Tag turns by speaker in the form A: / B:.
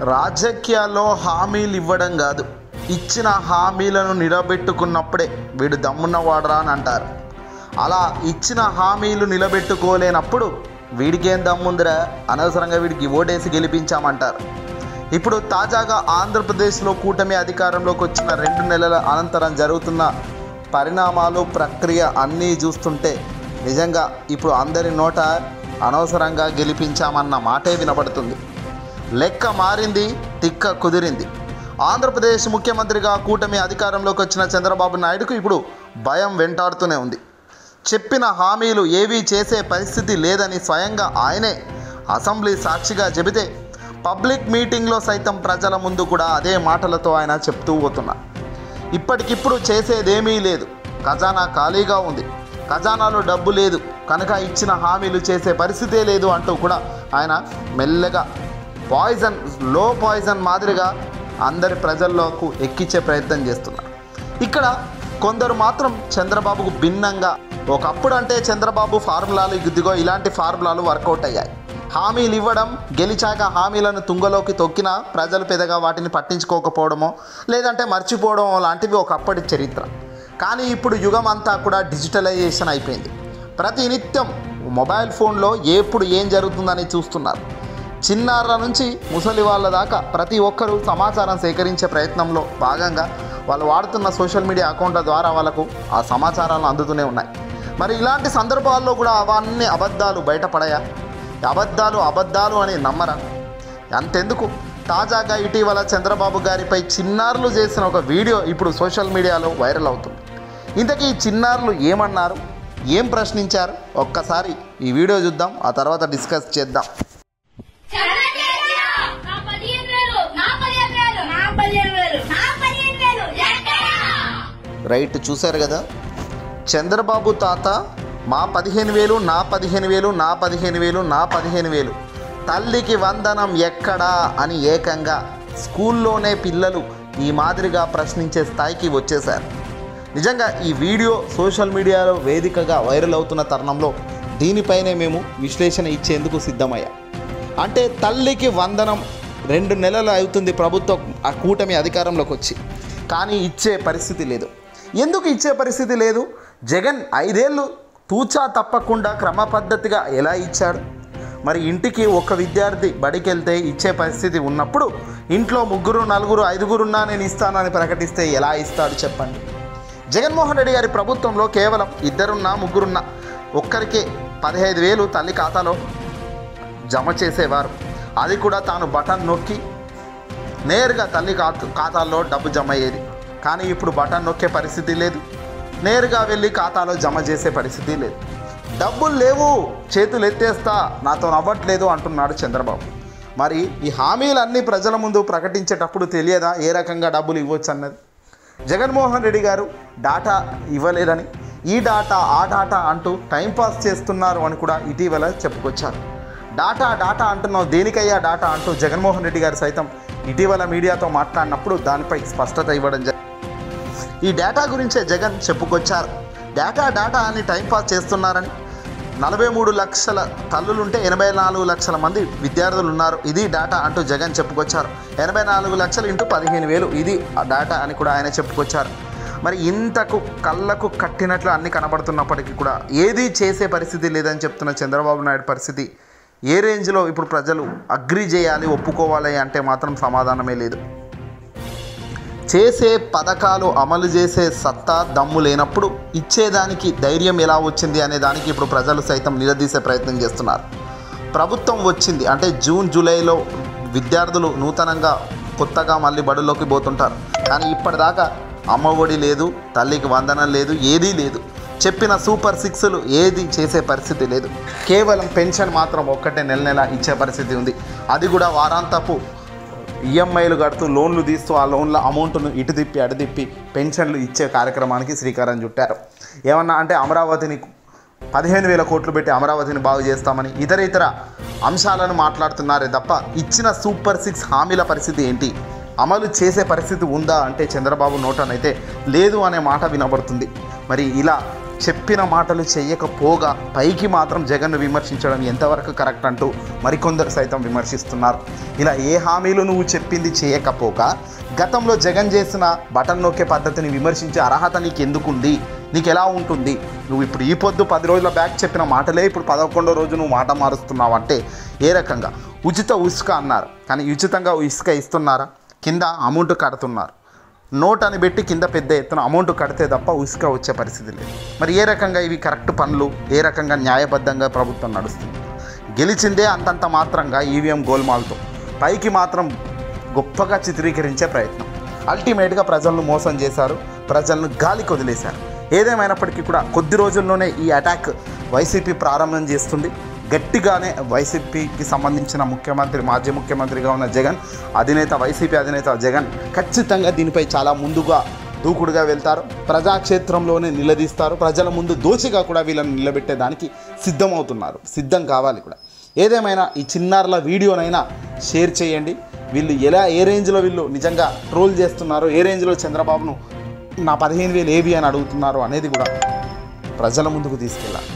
A: రాజకీయాల్లో హామీలు ఇవ్వడం కాదు, ఇచ్చిన హామీలను నిలబెట్టుకున్నప్పుడే వీడు దమ్మున్నవాడరా అని అంటారు. అలా ఇచ్చిన హామీలు నిలబెట్టుకోలేనప్పుడు వీడికేం దమ్ముందిరా, అనవసరంగా వీడికి ఓటేసి గెలిపించామంటారు. ఇప్పుడు తాజాగా ఆంధ్రప్రదేశ్లో కూటమి అధికారంలోకి వచ్చిన 2 నెలల అనంతరం జరుగుతున్న పరిణామాలు, ప్రక్రియ అన్నీ చూస్తుంటే నిజంగా ఇప్పుడు అందరి నోట అనవసరంగా గెలిపించామన్న మాటే వినపడుతుంది. లెక్క మారింది, తిక్క కుదిరింది. ఆంధ్రప్రదేశ్ ముఖ్యమంత్రిగా కూటమి అధికారంలోకి వచ్చిన చంద్రబాబు నాయుడుకు ఇప్పుడు భయం వెంటాడుతూనే ఉంది. చెప్పిన హామీలు ఏవీ చేసే పరిస్థితి లేదని స్వయంగా ఆయనే అసెంబ్లీ సాక్షిగా చెబితే, పబ్లిక్ మీటింగ్లో సైతం ప్రజల ముందు కూడా అదే మాటలతో ఆయన చెప్తూ పోతున్నారు. ఇప్పటికిప్పుడు చేసేదేమీ లేదు, ఖజానా ఖాళీగా ఉంది, ఖజానాలో డబ్బు లేదు కనుక ఇచ్చిన హామీలు చేసే పరిస్థితే లేదు అంటూ కూడా ఆయన మెల్లగా లో పాయిజన్ మాదిరిగా అందరి ప్రజల్లోకి ఎక్కించే ప్రయత్నం చేస్తున్నారు. ఇక్కడ కొందరు మాత్రం చంద్రబాబుకు భిన్నంగా, ఒకప్పుడు అంటే చంద్రబాబు ఫార్ములాలు ఇదిగో ఇలాంటి ఫార్ములాలు వర్కౌట్ అయ్యాయి. హామీలు ఇవ్వడం, గెలిచాక హామీలను తుంగలోకి తొక్కినా ప్రజలు పెద్దగా వాటిని పట్టించుకోకపోవడమో లేదంటే మర్చిపోవడమో లాంటివి ఒకప్పటి చరిత్ర. కానీ ఇప్పుడు యుగం అంతా కూడా డిజిటలైజేషన్ అయిపోయింది. ప్రతి నిత్యం మొబైల్ ఫోన్లో ఎప్పుడు ఏం జరుగుతుందని చూస్తున్నారు. చిన్నారుల నుంచి ముసలి వాళ్ళ దాకా ప్రతి ఒక్కరూ సమాచారం సేకరించే ప్రయత్నంలో భాగంగా వాళ్ళు వాడుతున్న సోషల్ మీడియా అకౌంట్ల ద్వారా వాళ్ళకు ఆ సమాచారాలు అందుతూనే ఉన్నాయి. మరి ఇలాంటి సందర్భాల్లో కూడా అవన్నీ అబద్ధాలు బయటపడాయా? అబద్ధాలు అని నమ్మరా? అంతెందుకు, తాజాగా ఇటీవల చంద్రబాబు గారిపై చిన్నారులు చేసిన ఒక వీడియో ఇప్పుడు సోషల్ మీడియాలో వైరల్ అవుతుంది. ఇంతకీ ఈ చిన్నారులు ఏమన్నారు, ఏం ప్రశ్నించారు ఒక్కసారి ఈ వీడియో చూద్దాం, ఆ తర్వాత డిస్కస్ చేద్దాం. రైట్, చూశారు కదా, చంద్రబాబు తాత మా 15,000, నా 15,000, నా 15,000, నా 15,000, తల్లికి వందనం ఎక్కడా అని ఏకంగా స్కూల్లోనే పిల్లలు ఈ మాదిరిగా ప్రశ్నించే స్థాయికి వచ్చేశారు. నిజంగా ఈ వీడియో సోషల్ మీడియాలో వేదికగా వైరల్ అవుతున్న తరుణంలో దీనిపైనే మేము విశ్లేషణ ఇచ్చేందుకు సిద్ధమయ్యాం. అంటే తల్లికి వందనం 2 నెలలు అవుతుంది ప్రభుత్వం ఆ కూటమి అధికారంలోకి వచ్చి, కానీ ఇచ్చే పరిస్థితి లేదు. ఎందుకు ఇచ్చే పరిస్థితి లేదు? జగన్ 5 ఏళ్ళు తూచా తప్పకుండా క్రమ పద్ధతిగా ఎలా ఇచ్చాడు? మరి ఇంటికి ఒక విద్యార్థి బడికి వెళ్తే ఇచ్చే పరిస్థితి ఉన్నప్పుడు ఇంట్లో 3, 4, 5 ఉన్నా నేను ఇస్తానని ప్రకటిస్తే ఎలా ఇస్తాడు చెప్పండి? జగన్మోహన్ రెడ్డి గారి ప్రభుత్వంలో కేవలం 2, 3 ఒక్కరికే 15,000 తల్లి ఖాతాలో జమ చేసేవారు. అది కూడా తాను బటన్ నొక్కి నేరుగా తల్లి ఖాతాల్లో డబ్బు జమ అయ్యేది. కానీ ఇప్పుడు బటన్ నొక్కే పరిస్థితి లేదు, నేరుగా వెళ్ళి ఖాతాలో జమ చేసే పరిస్థితి లేదు. డబ్బులు లేవు, చేతులు ఎత్తేస్తా, నాతో నవ్వట్లేదు అంటున్నాడు చంద్రబాబు. మరి ఈ హామీలన్నీ ప్రజల ముందు ప్రకటించేటప్పుడు తెలియదా ఏ రకంగా డబ్బులు ఇవ్వచ్చు అన్నది? జగన్మోహన్ రెడ్డి గారు డాటా ఇవ్వలేదని, ఈ డాటా ఆ డాటా అంటూ టైంపాస్ చేస్తున్నారు అని కూడా ఇటీవల చెప్పుకొచ్చారు. డాటా అంటున్నావు, దేనికయ్యా డాటా అంటూ జగన్మోహన్ రెడ్డి గారు సైతం ఇటీవల మీడియాతో మాట్లాడినప్పుడు దానిపై స్పష్టత ఇవ్వడం జరిగింది. ఈ డేటా గురించే జగన్ చెప్పుకొచ్చారు. డేటా అని టైంపాస్ చేస్తున్నారని, 43 లక్షల తల్లులుంటే 84 లక్షల మంది విద్యార్థులు ఉన్నారు, ఇది డేటా అంటూ జగన్ చెప్పుకొచ్చారు. 84 లక్షలు ఇంటూ 15,000 ఇది డేటా అని కూడా ఆయన చెప్పుకొచ్చారు. మరి ఇంతకు కళ్ళకు కట్టినట్లు అన్ని కనబడుతున్నప్పటికీ కూడా ఏది చేసే పరిస్థితి లేదని చెప్తున్న చంద్రబాబు నాయుడు పరిస్థితి ఏ రేంజ్లో ఇప్పుడు ప్రజలు అగ్రీ చేయాలి, ఒప్పుకోవాలి అంటే మాత్రం సమాధానమే లేదు. చేసే పథకాలు అమలు చేసే సత్తా, దమ్ము లేనప్పుడు ఇచ్చేదానికి ధైర్యం ఎలా వచ్చింది అనే దానికి ఇప్పుడు ప్రజలు సైతం నిలదీసే ప్రయత్నం చేస్తున్నారు. ప్రభుత్వం వచ్చింది అంటే జూన్, జూలైలో విద్యార్థులు నూతనంగా కొత్తగా మళ్ళీ బడుల్లోకి పోతుంటారు. కానీ ఇప్పటిదాకా అమ్మఒడి లేదు, తల్లికి వందనం లేదు, ఏదీ లేదు. చెప్పిన సూపర్ 6లు ఏది చేసే పరిస్థితి లేదు. కేవలం పెన్షన్ మాత్రం ఒక్కటే నెల ఇచ్చే పరిస్థితి ఉంది. అది కూడా వారాంతపు ఈఎంఐలు కడుతూ లోన్లు తీస్తూ ఆ లోన్ల అమౌంట్ను ఇటు తిప్పి అటు తిప్పి పెన్షన్లు ఇచ్చే కార్యక్రమానికి శ్రీకారం చుట్టారు. ఏమన్నా అంటే అమరావతిని 15,000 కోట్లు పెట్టి అమరావతిని బాగు చేస్తామని ఇతర అంశాలను మాట్లాడుతున్నారే తప్ప ఇచ్చిన సూపర్ 6 హామీల పరిస్థితి ఏంటి, అమలు చేసే పరిస్థితి ఉందా అంటే చంద్రబాబు నోటనైతే లేదు అనే మాట వినబడుతుంది. మరి ఇలా చెప్పిన మాటలు చెయ్యకపోగా పైకి మాత్రం జగన్ను విమర్శించడం ఎంతవరకు కరెక్ట్ అంటూ మరికొందరు సైతం విమర్శిస్తున్నారు. ఇలా ఏ హామీలు నువ్వు చెప్పింది చేయకపోగా గతంలో జగన్ చేసిన బటన్ నొక్కే పద్ధతిని విమర్శించే అర్హత నీకు ఎందుకుంది? నీకు ఎలా ఉంటుంది? నువ్వు ఇప్పుడు ఈ పొద్దు 10 రోజుల బ్యాక్ చెప్పిన మాటలే ఇప్పుడు 11వ రోజు నువ్వు మాట మారుస్తున్నావు అంటే ఏ రకంగా? ఉచిత ఇసుక అన్నారు, కానీ ఉచితంగా ఇసుక ఇస్తున్నారా? కింద అమౌంట్ కడుతున్నారు. నోట్ అని పెట్టి కింద పెద్ద ఎత్తున అమౌంట్ కడితే తప్ప ఉసుక వచ్చే పరిస్థితి లేదు. మరి ఏ రకంగా ఇవి కరెక్ట్ పనులు? ఏ రకంగా న్యాయబద్ధంగా ప్రభుత్వం నడుస్తుంది? గెలిచిందే అంతంత మాత్రంగా ఈవీఎం గోల్మాల్తో పైకి మాత్రం గొప్పగా చిత్రీకరించే ప్రయత్నం. అల్టిమేట్గా ప్రజలను మోసం చేశారు, ప్రజలను గాలికి వదిలేశారు. ఏదేమైనప్పటికీ కూడా కొద్ది రోజుల్లోనే ఈ అటాక్ వైసీపీ ప్రారంభం చేస్తుంది. గట్టిగానే వైసీపీకి సంబంధించిన ముఖ్యమంత్రి, మాజీ ముఖ్యమంత్రిగా ఉన్న జగన్, వైసీపీ అధినేత జగన్ ఖచ్చితంగా దీనిపై చాలా ముందుగా దూకుడుగా వెళ్తారు. ప్రజాక్షేత్రంలోనే నిలదీస్తారు. ప్రజల ముందు దోషిగా కూడా వీళ్ళని నిలబెట్టేదానికి సిద్ధమవుతున్నారు. సిద్ధం కావాలి కూడా. ఏదేమైనా ఈ చిన్నారుల వీడియోనైనా షేర్ చేయండి. వీళ్ళు ఏ రేంజ్లో వీళ్ళు నిజంగా ట్రోల్ చేస్తున్నారో, ఏ రేంజ్లో చంద్రబాబును నా 15,000 ఏవి అని అడుగుతున్నారో అనేది కూడా ప్రజల ముందుకు తీసుకెళ్ళాలి.